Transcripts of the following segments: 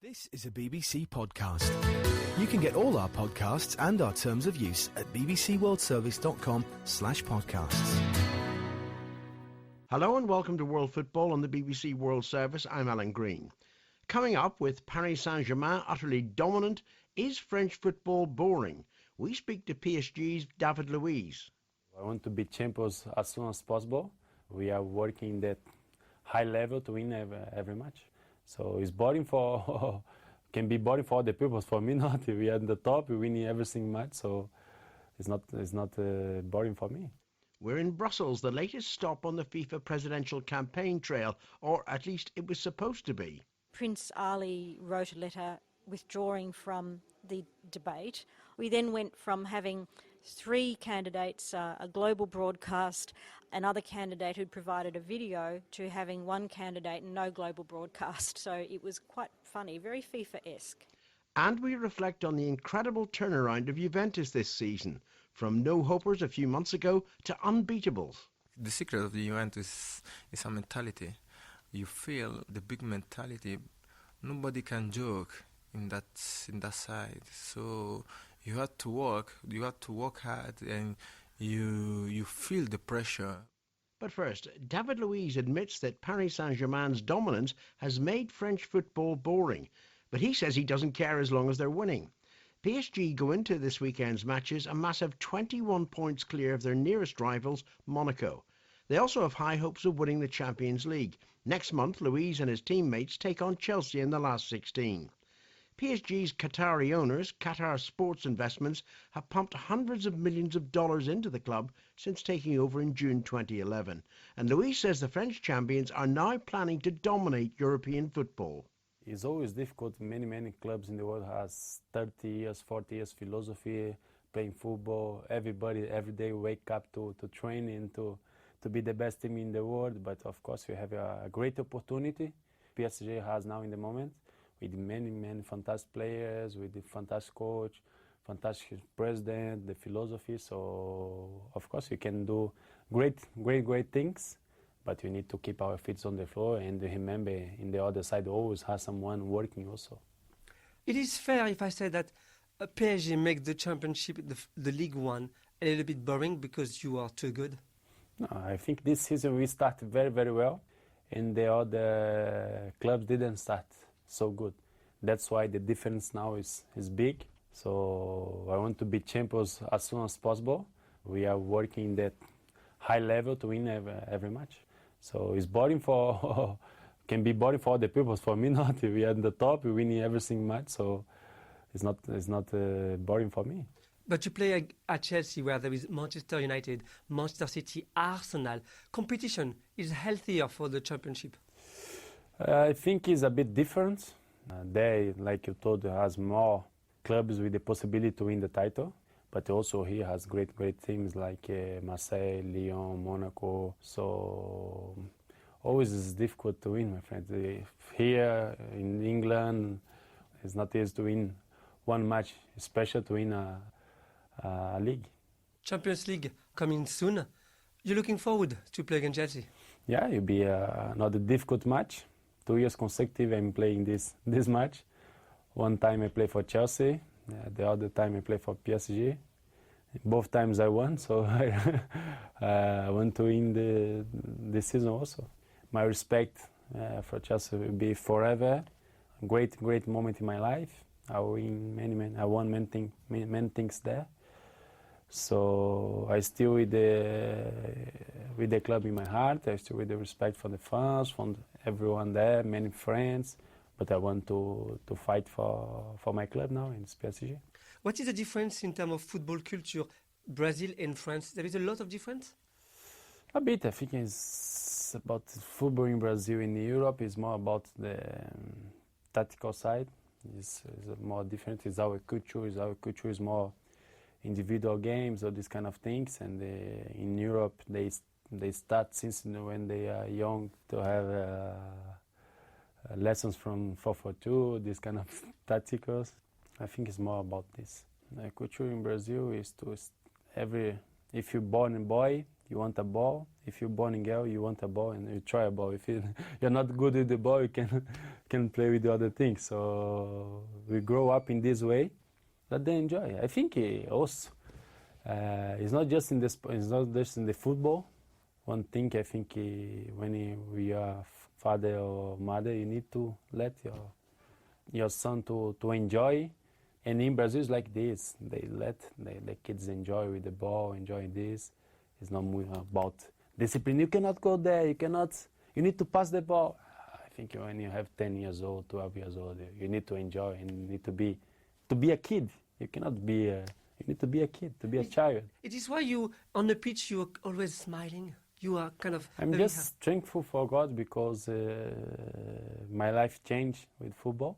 This is a BBC podcast. You can get all our podcasts and our terms of use at bbcworldservice.com/podcasts. Hello and welcome to World Football on the BBC World Service. I'm Alan Green. Coming up, with Paris Saint-Germain utterly dominant, is French football boring? We speak to PSG's David Luiz. I want to be champions as soon as possible. We are working that high level to win every match. So it's boring can be boring for other people. For me, not. We are at the top, we win every single match. So it's not boring for me. We're in Brussels, the latest stop on the FIFA presidential campaign trail, or at least it was supposed to be. Prince Ali wrote a letter withdrawing from the debate. We then went from having three candidates, a global broadcast, another candidate who'd provided a video, to having one candidate and no global broadcast. So it was quite funny, very FIFA-esque. And we reflect on the incredible turnaround of Juventus this season, from no-hopers a few months ago to unbeatables. The secret of the Juventus is a mentality. You feel the big mentality. Nobody can joke in that side. So you have to work hard, and you feel the pressure. But first, David Luiz admits that Paris Saint-Germain's dominance has made French football boring. But he says he doesn't care as long as they're winning. PSG go into this weekend's matches a massive 21 points clear of their nearest rivals, Monaco. They also have high hopes of winning the Champions League. Next month, Luiz and his teammates take on Chelsea in the last 16. PSG's Qatari owners, Qatar Sports Investments, have pumped hundreds of millions of dollars into the club since taking over in June 2011. And Luiz says the French champions are now planning to dominate European football. It's always difficult. Many clubs in the world has 30 years, 40 years philosophy, playing football. Everybody every day wake up to training, to be the best team in the world. But of course we have a great opportunity PSG has now in the moment, with many fantastic players, with the fantastic coach, fantastic president, the philosophy. So of course we can do great things. But we need to keep our feet on the floor and remember, in the other side always has someone working also. It is fair if I say that PSG makes the championship, the League One, a little bit boring because you are too good? No, I think this season we started very well, and the other clubs didn't start so good. That's why the difference now is big. So I want to be champions as soon as possible. We are working that high level to win every match. So it's boring can be boring for other people. For me, not. We are at the top, we win every single match. So it's not boring for me. But you play at Chelsea, where there is Manchester United, Manchester City, Arsenal. Competition is healthier for the championship. I think it's a bit different. They, like you told, has more clubs with the possibility to win the title. But also he has great teams like Marseille, Lyon, Monaco. So always it's difficult to win, my friend. Here in England, it's not easy to win one match, especially to win a league. Champions League coming soon. You're looking forward to play against Chelsea? Yeah, it'll be another difficult match. 2 years consecutive I'm playing this match. One time I play for Chelsea. The other time I play for PSG. Both times I won, so I want to win the season also. My respect for Chelsea will be forever. Great moment in my life. I won many things there. So I still with the club in my heart. I still with the respect for the fans, from everyone there, many friends. But I want to fight for my club now in PSG. What is the difference in terms of football culture, Brazil and France? There is a lot of difference? A bit. I think it's about football in Brazil. In Europe, it's more about the tactical side. It's more different. It's our culture. Our culture is more individual games or these kind of things. And in Europe, they start since when they are young to have lessons from 4-4-2, this kind of tacticals. I think it's more about this. The culture in Brazil is if you're born a boy, You want a ball. If you're born in girl, you want a ball and you try a ball. If you're not good with the ball, you can play with the other things. So we grow up in this way, but they enjoy. I think also it's not just in the football. One thing I think when we are father or mother, you need to let your son to enjoy. And in Brazil, it's like this. They let the kids enjoy with the ball, enjoy this. It's not about discipline. You cannot go there. You need to pass the ball. I think when you have 10 years old, 12 years old, you need to enjoy and you need to be a kid. You cannot be you need to be a kid, to be a child. It is why you, on the pitch, you are always smiling. You are kind of... I'm just thankful for God because my life changed with football.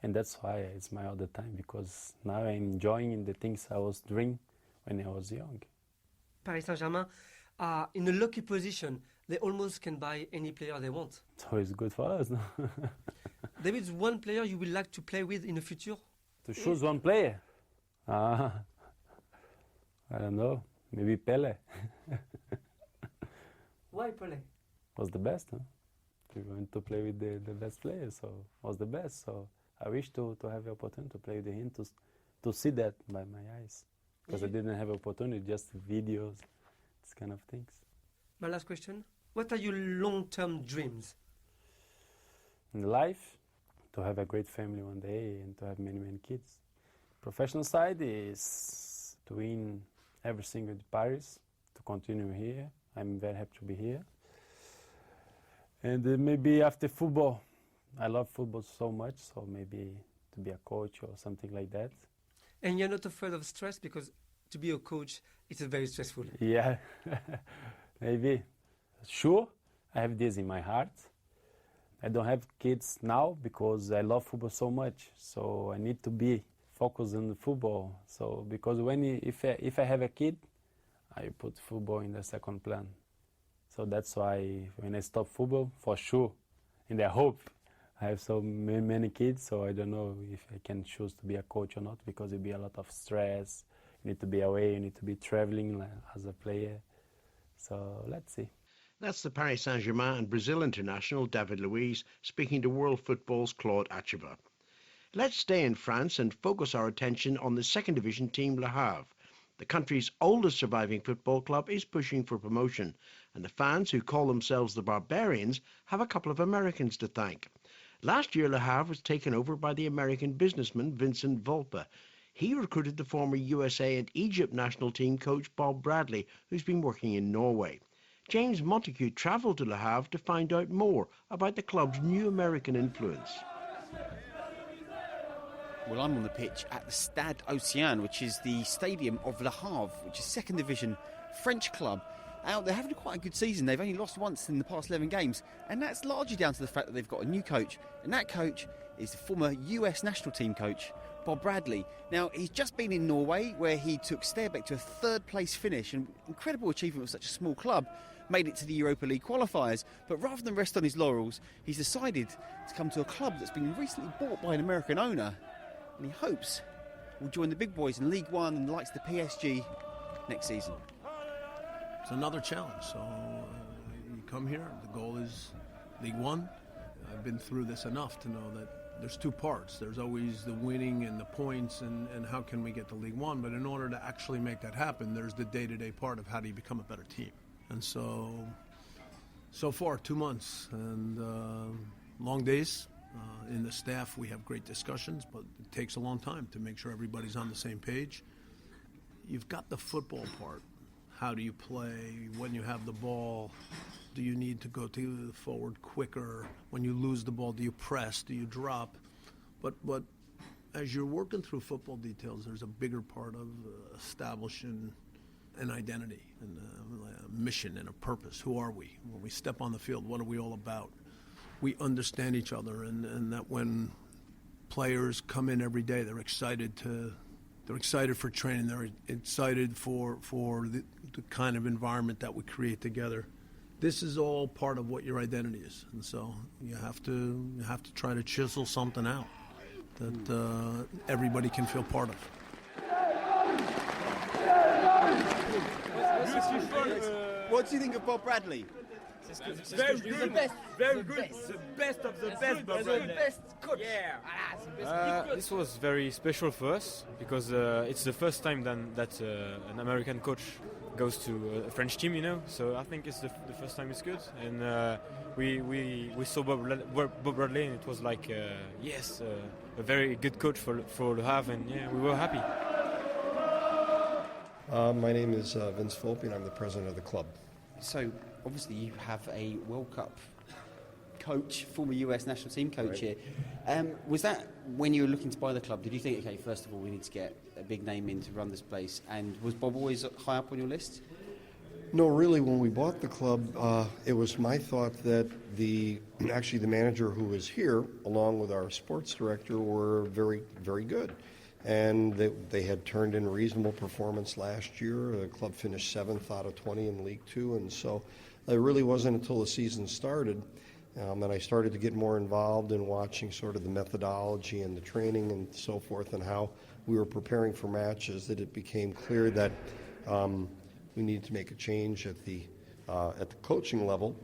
And that's why I smile all the time, because now I'm enjoying the things I was doing when I was young. Paris Saint-Germain are in a lucky position. They almost can buy any player they want. So it's good for us, no? David, one player you would like to play with in the future? To choose one player? I don't know. Maybe Pele. Why Pele? Was the best, huh? We went to play with the best player, so was the best. So I wish to have the opportunity to play with him, to see that by my eyes. Because I didn't have opportunity, just videos, this kind of things. My last question, what are your long-term dreams? In life, to have a great family one day and to have many, many kids. Professional side is to win everything with Paris, to continue here. I'm very happy to be here. And maybe after football, I love football so much, so maybe to be a coach or something like that. And you're not afraid of stress, because to be a coach, it's very stressful. Yeah, maybe. Sure, I have this in my heart. I don't have kids now because I love football so much. So I need to be focused on the football. So because if I have a kid, I put football in the second plan. So that's why when I stop football, for sure, and I hope I have so many kids, so I don't know if I can choose to be a coach or not, because it'll be a lot of stress. You need to be away, you need to be traveling as a player. So let's see. That's the Paris Saint-Germain and Brazil international David Luiz speaking to World Football's Claude Acheva. Let's stay in France and focus our attention on the second division team Le Havre. The country's oldest surviving football club is pushing for promotion, and the fans, who call themselves the Barbarians, have a couple of Americans to thank. Last year, Le Havre was taken over by the American businessman Vincent Volpe. He recruited the former USA and Egypt national team coach Bob Bradley, who's been working in Norway. James Montague travelled to Le Havre to find out more about the club's new American influence. Well, I'm on the pitch at the Stade Océan, which is the stadium of Le Havre, which is second division French club. They're having quite a good season. They've only lost once in the past 11 games, and that's largely down to the fact that they've got a new coach, and that coach is the former US national team coach, Bob Bradley. Now, he's just been in Norway, where he took Stabæk to a third-place finish, an incredible achievement for such a small club, made it to the Europa League qualifiers, but rather than rest on his laurels, he's decided to come to a club that's been recently bought by an American owner, and he hopes will join the big boys in League One and the likes of the PSG next season. It's another challenge, so you come here, the goal is League One. I've been through this enough to know that there's two parts. There's always the winning and the points and how can we get to League One, but in order to actually make that happen, there's the day-to-day part of how do you become a better team. And so far, 2 months and long days. In the staff, we have great discussions, but it takes a long time to make sure everybody's on the same page. You've got the football part. How do you play? When you have the ball, do you need to go to the forward quicker? When you lose the ball, do you press? Do you drop? But as you're working through football details, there's a bigger part of establishing an identity and a mission and a purpose. Who are we? When we step on the field, what are we all about? We understand each other, and that when players come in every day, they're excited for training. They're excited for the kind of environment that we create together. This is all part of what your identity is, and so you have to try to chisel something out that everybody can feel part of. What do you think of Bob Bradley? Very good. The best. Very good. The best of the best, Bob Bradley. The best coach. Yeah. This was very special for us because it's the first time that an American coach goes to a French team, you know. So I think it's the first time it's good, and we saw Bob Bradley, and it was like yes, a very good coach for Le Havre, and yeah, we were happy. My name is Vince Volpe, and I'm the president of the club. So obviously you have a World Cup coach, former US national team coach here. Was that when you were looking to buy the club? Did you think, okay, first of all, we need to get a big name in to run this place? And was Bob always high up on your list? No, really, when we bought the club, it was my thought that the manager who was here, along with our sports director, were very, very good. And they had turned in reasonable performance last year. The club finished 7th out of 20 in League Two, and so it really wasn't until the season started and I started to get more involved in watching sort of the methodology and the training and so forth and how we were preparing for matches that it became clear that we needed to make a change at the coaching level.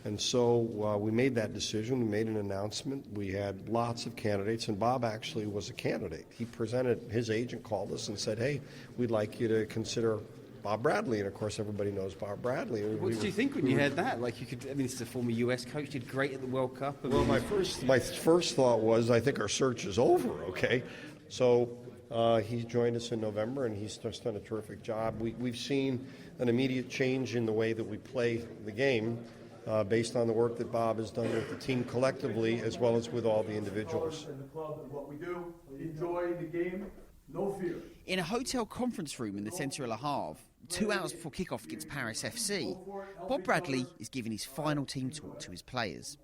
And so we made that decision. We made an announcement. We had lots of candidates, and Bob actually was a candidate. He presented, his agent called us and said, hey, we'd like you to consider Bob Bradley. And, of course, everybody knows Bob Bradley. What did you think when you heard that? Like, this is a former US coach, did great at the World Cup. Well, my first thought was, I think our search is over, okay? So he joined us in November, and he's just done a terrific job. We've seen an immediate change in the way that we play the game. Based on the work that Bob has done with the team collectively, as well as with all the individuals. What we do, enjoy the game, no fear. In a hotel conference room in the centre of Le Havre, 2 hours before kickoff against Paris FC, Bob Bradley is giving his final team talk to his players.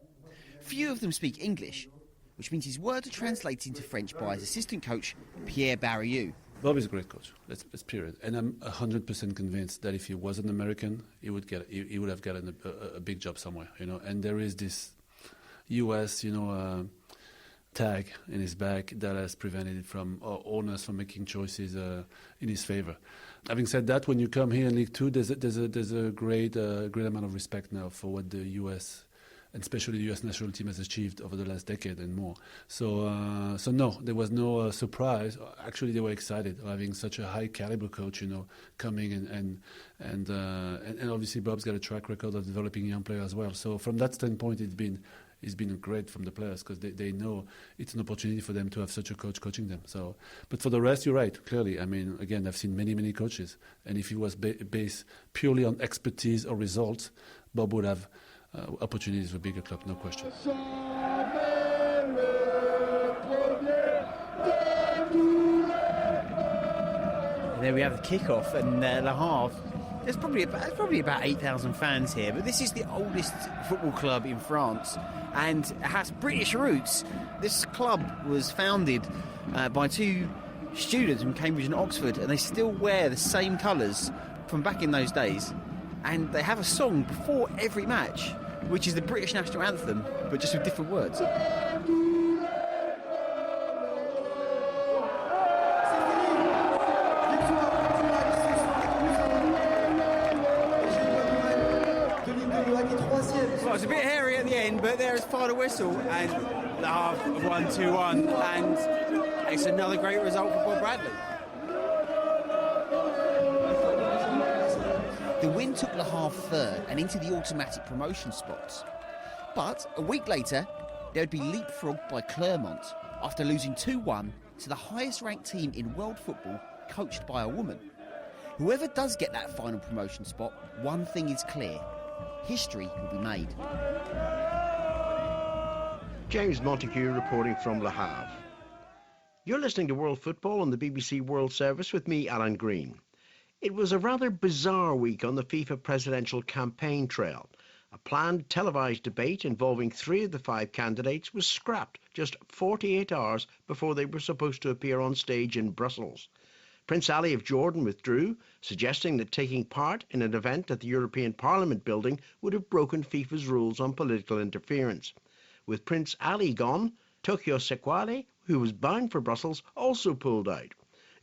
Few of them speak English, which means his words are translated into French by his assistant coach, Pierre Barriou. Bob is a great coach. Let's period. And I'm 100% convinced that if he was an American, he would have gotten a big job somewhere. You know. And there is this U.S. Tag in his back that has prevented owners from making choices in his favor. Having said that, when you come here in League Two, there's a great amount of respect now for what the U.S. and especially the U.S. national team has achieved over the last decade and more. So no, there was no surprise. Actually, they were excited having such a high caliber coach, coming and obviously Bob's got a track record of developing young players as well. So from that standpoint, it's been great from the players because they know it's an opportunity for them to have such a coach coaching them. So, but for the rest, you're right. Clearly, I mean, again, I've seen many coaches, and if he was based purely on expertise or results, Bob would have opportunities for bigger club, no question. There we have the kickoff, and Le Havre. There's probably about 8,000 fans here, but this is the oldest football club in France, and it has British roots. This club was founded by two students from Cambridge and Oxford, and they still wear the same colours from back in those days. And they have a song before every match, which is the British national anthem, but just with different words. Well, it's a bit hairy at the end, but there's final whistle, and Le Havre won 2-1, and it's another great result for Bob Bradley. The win took Le Havre third and into the automatic promotion spots. But a week later, they would be leapfrogged by Clermont after losing 2-1 to the highest ranked team in world football, coached by a woman. Whoever does get that final promotion spot, one thing is clear: history will be made. James Montague reporting from Le Havre. You're listening to World Football on the BBC World Service with me, Alan Green. It was a rather bizarre week on the FIFA presidential campaign trail. A planned televised debate involving 3 of the 5 candidates was scrapped just 48 hours before they were supposed to appear on stage in Brussels. Prince Ali of Jordan withdrew, suggesting that taking part in an event at the European Parliament building would have broken FIFA's rules on political interference. With Prince Ali gone, Tokyo Sekwale, who was bound for Brussels, also pulled out.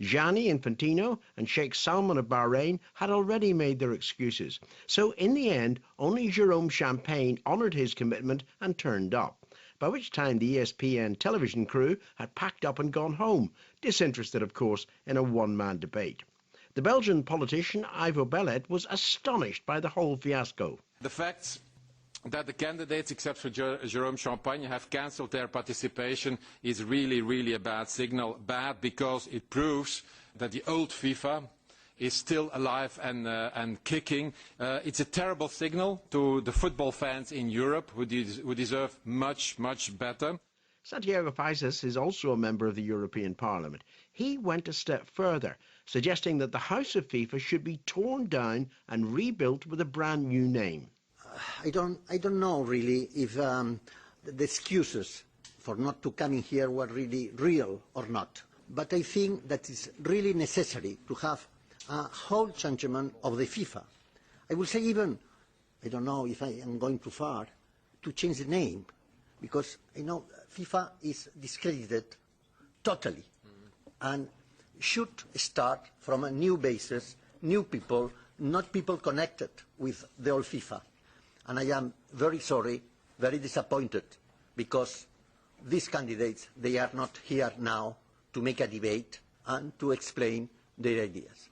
Gianni Infantino and Sheikh Salman of Bahrain had already made their excuses. So in the end, only Jerome Champagne honoured his commitment and turned up, by which time the ESPN television crew had packed up and gone home, disinterested, of course, in a one-man debate. The Belgian politician Ivo Bellet was astonished by the whole fiasco. The fact that the candidates, except for Jérôme Champagne, have cancelled their participation is really a bad signal. Bad because it proves that the old FIFA is still alive and kicking. It's a terrible signal to the football fans in Europe who deserve much better. Santiago Paisas is also a member of the European Parliament. He went a step further, suggesting that the House of FIFA should be torn down and rebuilt with a brand new name. I don't know really if the excuses for not to coming here were really real or not. But I think that it's really necessary to have a whole changement of the FIFA. I will say even, I don't know if I am going too far, to change the name, because I know FIFA is discredited totally and should start from a new basis, new people, not people connected with the old FIFA. And I am very sorry, very disappointed, because these candidates, they are not here now to make a debate and to explain their ideas.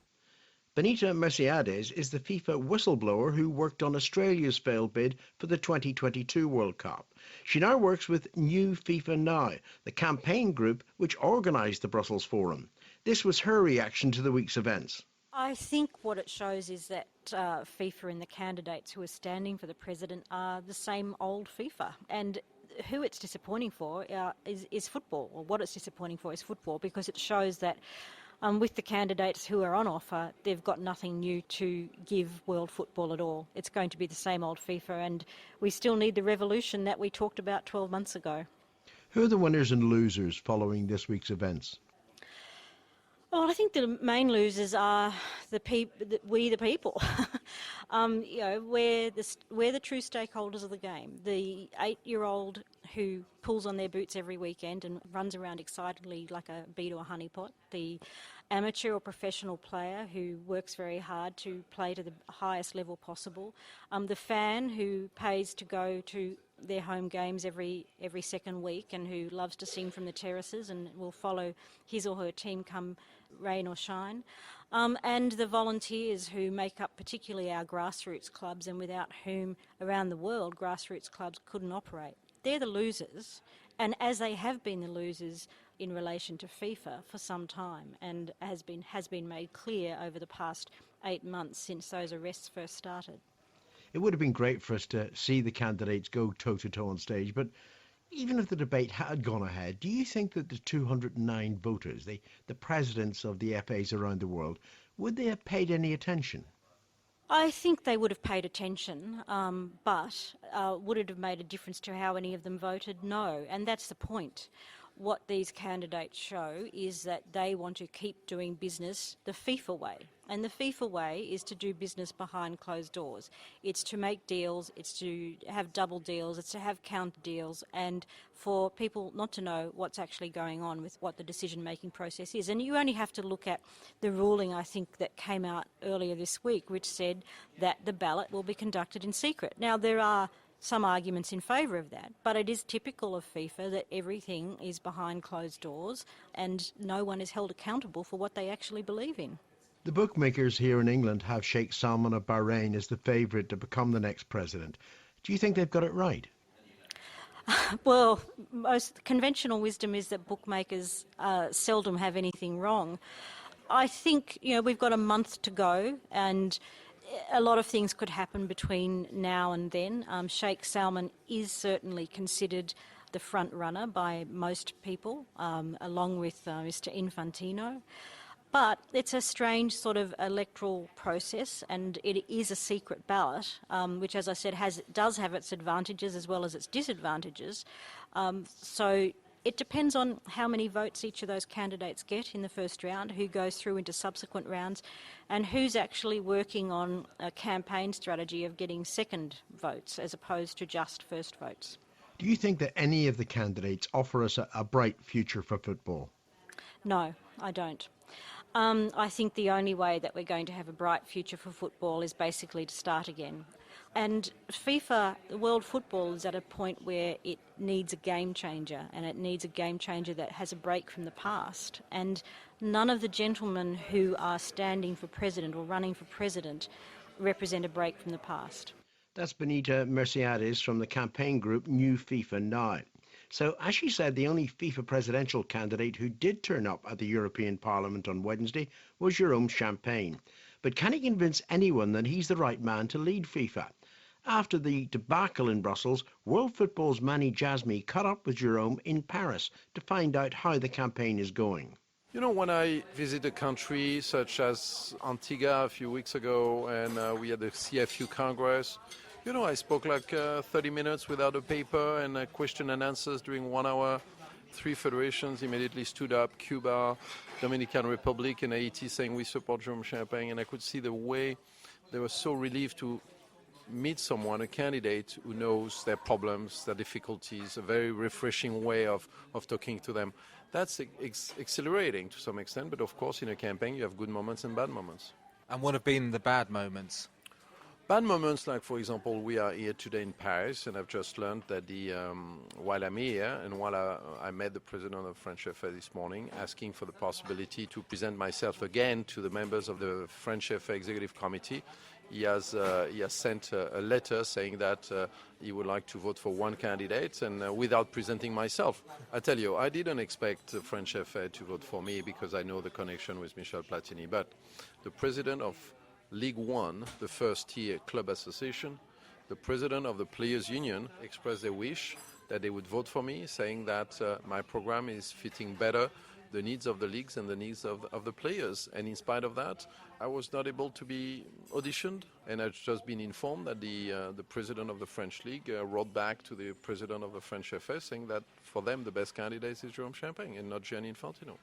Benita Mercedes is the FIFA whistleblower who worked on Australia's failed bid for the 2022 World Cup. She now works with New FIFA Now, the campaign group which organised the Brussels Forum. This was her reaction to the week's events. I think what it shows is that FIFA and the candidates who are standing for the president are the same old FIFA. And who it's disappointing for is football, or what it's disappointing for is football, because it shows that with the candidates who are on offer, they've got nothing new to give world football at all. It's going to be the same old FIFA, and we still need the revolution that we talked about 12 months ago. Who are the winners and losers following this week's events? Well, I think the main losers are we the people. We're the true stakeholders of the game. The 8-year-old who pulls on their boots every weekend and runs around excitedly like a bee to a honeypot. The amateur or professional player who works very hard to play to the highest level possible. The fan who pays to go to their home games every second week and who loves to sing from the terraces and will follow his or her team come rain or shine, and the volunteers who make up particularly our grassroots clubs and without whom around the world grassroots clubs couldn't operate. They're the losers, and as they have been the losers in relation to FIFA for some time, and has been made clear over the past 8 months since those arrests first started. It would have been great for us to see the candidates go toe-to-toe on stage, but even if the debate had gone ahead, do you think that the 209 voters, the presidents of the FAs around the world, would they have paid any attention? I think they would have paid attention, but would it have made a difference to how any of them voted? No, and that's the point. What these candidates show is that they want to keep doing business the FIFA way. And the FIFA way is to do business behind closed doors. It's to make deals, it's to have double deals, it's to have counter deals, and for people not to know what's actually going on with what the decision-making process is. And you only have to look at the ruling, I think, that came out earlier this week, which said that the ballot will be conducted in secret. Now, there are some arguments in favour of that, but it is typical of FIFA that everything is behind closed doors and no one is held accountable for what they actually believe in. The bookmakers here in England have Sheikh Salman of Bahrain as the favourite to become the next president. Do you think they've got it right? Well, most conventional wisdom is that bookmakers seldom have anything wrong. I think, we've got a month to go, and a lot of things could happen between now and then. Sheikh Salman is certainly considered the front runner by most people, along with Mr. Infantino. But it's a strange sort of electoral process, and it is a secret ballot, which, as I said, does have its advantages as well as its disadvantages. So it depends on how many votes each of those candidates get in the first round, who goes through into subsequent rounds, and who's actually working on a campaign strategy of getting second votes as opposed to just first votes. Do you think that any of the candidates offer us a bright future for football? No, I don't. I think the only way that we're going to have a bright future for football is basically to start again. And FIFA, world football, is at a point where it needs a game changer, and it needs a game changer that has a break from the past. And none of the gentlemen who are standing for president or running for president represent a break from the past. That's Benita Merciades from the campaign group New FIFA Now. So, as she said, the only FIFA presidential candidate who did turn up at the European Parliament on Wednesday was Jerome Champagne. But can he convince anyone that he's the right man to lead FIFA? After the debacle in Brussels, World Football's Mani Jasmi caught up with Jerome in Paris to find out how the campaign is going. You know, when I visit a country such as Antigua a few weeks ago and we had the CFU Congress, you know, I spoke like 30 minutes without a paper and question and answers during 1 hour. 3 federations immediately stood up, Cuba, Dominican Republic and Haiti, saying we support Jerome Champagne, and I could see the way they were so relieved to meet someone, a candidate who knows their problems, their difficulties, a very refreshing way of talking to them. That's exhilarating to some extent, but of course in a campaign you have good moments and bad moments. And what have been the bad moments? Bad moments, like for example, we are here today in Paris, and I've just learned that while I'm here and while I met the president of French FA this morning, asking for the possibility to present myself again to the members of the French FA Executive Committee, he has sent a letter saying that he would like to vote for one candidate and without presenting myself. I tell you, I didn't expect the French FA to vote for me because I know the connection with Michel Platini, but the president of League One, the first-tier club association, the president of the Players' Union expressed their wish that they would vote for me, saying that my program is fitting better the needs of the leagues and the needs of the players. And in spite of that, I was not able to be auditioned, and I've just been informed that the president of the French League wrote back to the president of the French FA saying that for them the best candidate is Jerome Champagne and not Gianni Infantino.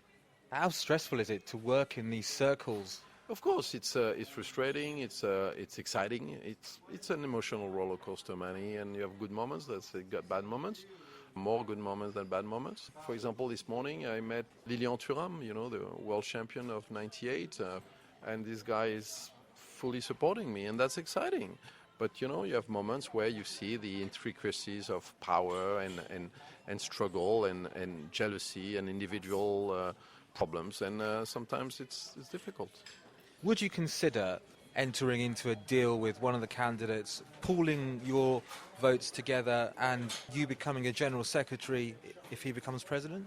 How stressful is it to work in these circles? Of course, it's frustrating. It's exciting. It's an emotional roller coaster, Manny, and you have good moments. You got bad moments, more good moments than bad moments. For example, this morning I met Lilian Thuram, you know, the world champion of '98, and this guy is fully supporting me, and that's exciting. But you know, you have moments where you see the intricacies of power and struggle and jealousy and individual problems, and sometimes it's difficult. Would you consider entering into a deal with one of the candidates, pooling your votes together and you becoming a general secretary if he becomes president?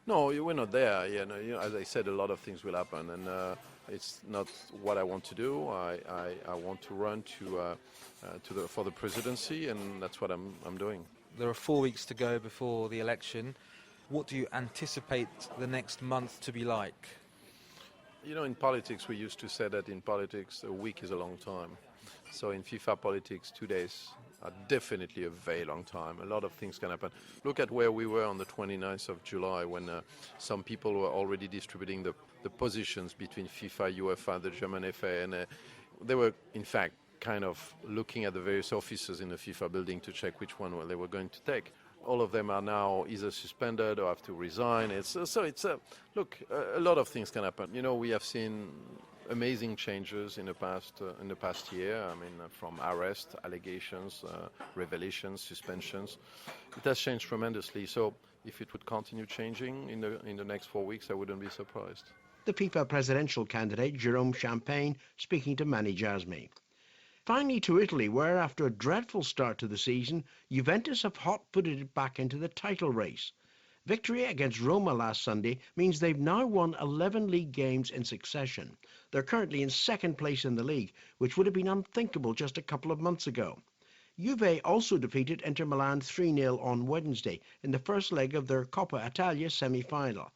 No, we're not there. You know, as I said, a lot of things will happen, and it's not what I want to do. I want to run for the presidency, and that's what I'm doing. There are 4 weeks to go before the election. What do you anticipate the next month to be like? You know, in politics, we used to say that in politics, a week is a long time. So in FIFA politics, 2 days are definitely a very long time. A lot of things can happen. Look at where we were on the 29th of July when some people were already distributing the positions between FIFA, UEFA, the German FA, and they were, in fact, kind of looking at the various offices in the FIFA building to check which one they were going to take. All of them are now either suspended or have to resign. Look, a lot of things can happen. You know, we have seen amazing changes in the past year. I mean, from arrest, allegations, revelations, suspensions. It has changed tremendously. So if it would continue changing in the next 4 weeks, I wouldn't be surprised. The FIFA presidential candidate, Jerome Champagne, speaking to Mani Jasmi. Finally to Italy, where after a dreadful start to the season, Juventus have hot-footed it back into the title race. Victory against Roma last Sunday means they've now won 11 league games in succession. They're currently in second place in the league, which would have been unthinkable just a couple of months ago. Juve also defeated Inter Milan 3-0 on Wednesday in the first leg of their Coppa Italia semi-final.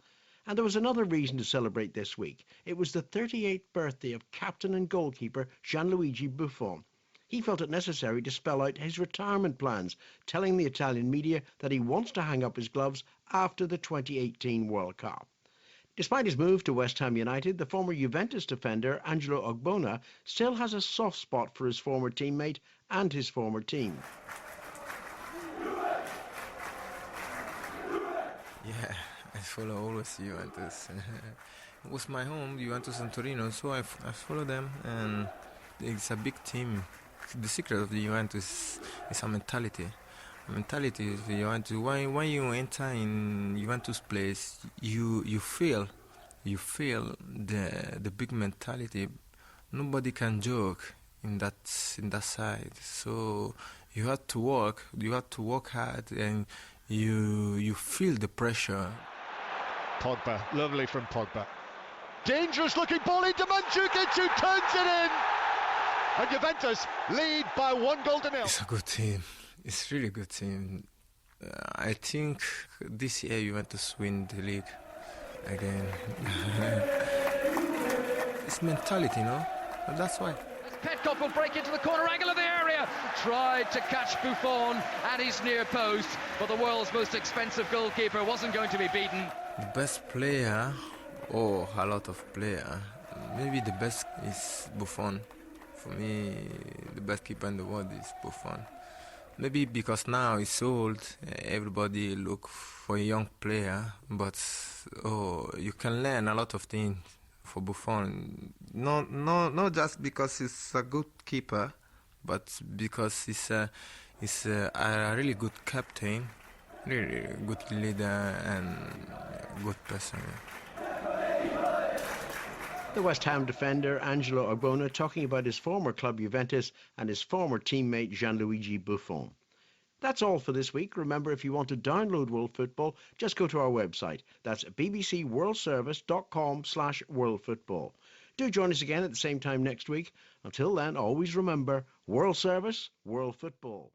And there was another reason to celebrate this week. It was the 38th birthday of captain and goalkeeper Gianluigi Buffon. He felt it necessary to spell out his retirement plans, telling the Italian media that he wants to hang up his gloves after the 2018 World Cup. Despite his move to West Ham United, the former Juventus defender Angelo Ogbonna still has a soft spot for his former teammate and his former team. Yeah, I follow always Juventus. was my home, Juventus and Torino, so I follow them, and it's a big team. The secret of the Juventus is a mentality. Mentality of the Juventus. When you enter in Juventus place, you feel the big mentality. Nobody can joke in that side. So you have to work. You have to work hard, and you feel the pressure. Pogba, lovely from Pogba. Dangerous looking ball into Mandzukic, who turns it in. And Juventus lead by 1-0. It's a good team. It's really good team. I think this year Juventus win the league again. It's mentality, no? And that's why. Petkoff will break into the corner angle of the area. Tried to catch Buffon at his near post, but the world's most expensive goalkeeper wasn't going to be beaten. The best player, a lot of player. Maybe the best is Buffon. For me, the best keeper in the world is Buffon. Maybe because now he's old, everybody look for a young player, but you can learn a lot of things for Buffon. Not just because he's a good keeper, but because he's a really good captain, really good leader and good person. The West Ham defender Angelo Ogbonna talking about his former club Juventus and his former teammate Gianluigi Buffon. That's all for this week. Remember, if you want to download World Football, just go to our website. That's bbcworldservice.com/worldfootball. Do join us again at the same time next week. Until then, always remember, World Service, World Football.